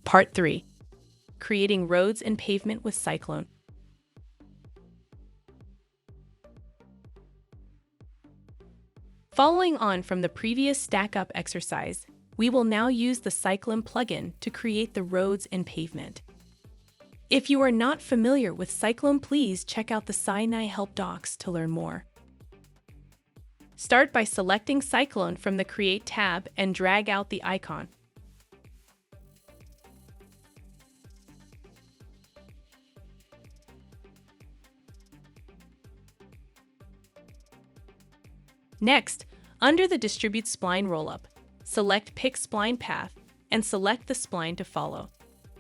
Part 3. Creating roads and pavement with SiClone. Following on from the previous StackUp exercise, we will now use the SiClone plugin to create the roads and pavement. If you are not familiar with SiClone, please check out the SiNi Help Docs to learn more. Start by selecting SiClone from the Create tab and drag out the icon. Next, under the Distribute Spline Rollup, select Pick Spline Path and select the spline to follow.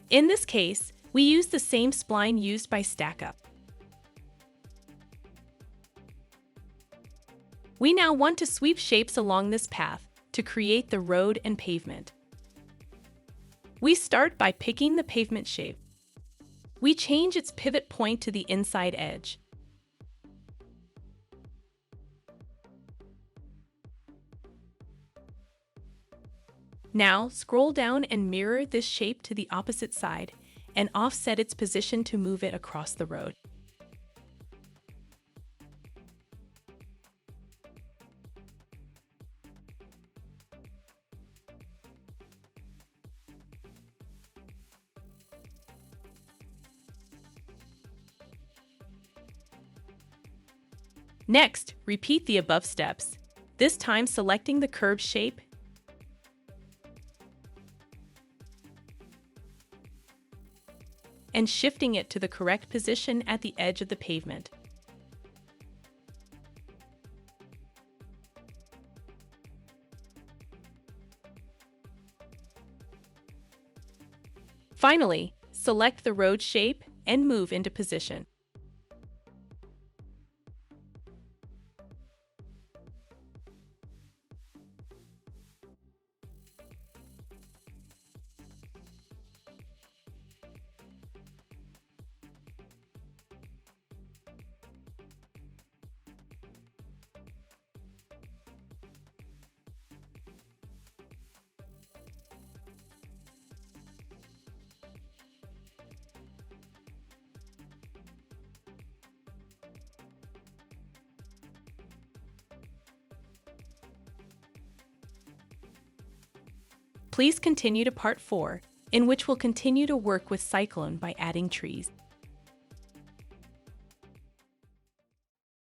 In this case, we use the same spline used by StackUp. We now want to sweep shapes along this path to create the road and pavement. We start by picking the pavement shape. We change its pivot point to the inside edge. Now, scroll down and mirror this shape to the opposite side and offset its position to move it across the road. Next, repeat the above steps, this time selecting the curved shape and shifting it to the correct position at the edge of the pavement. Finally, select the road shape and move into position. Please continue to Part 4, in which we'll continue to work with SiClone by adding trees.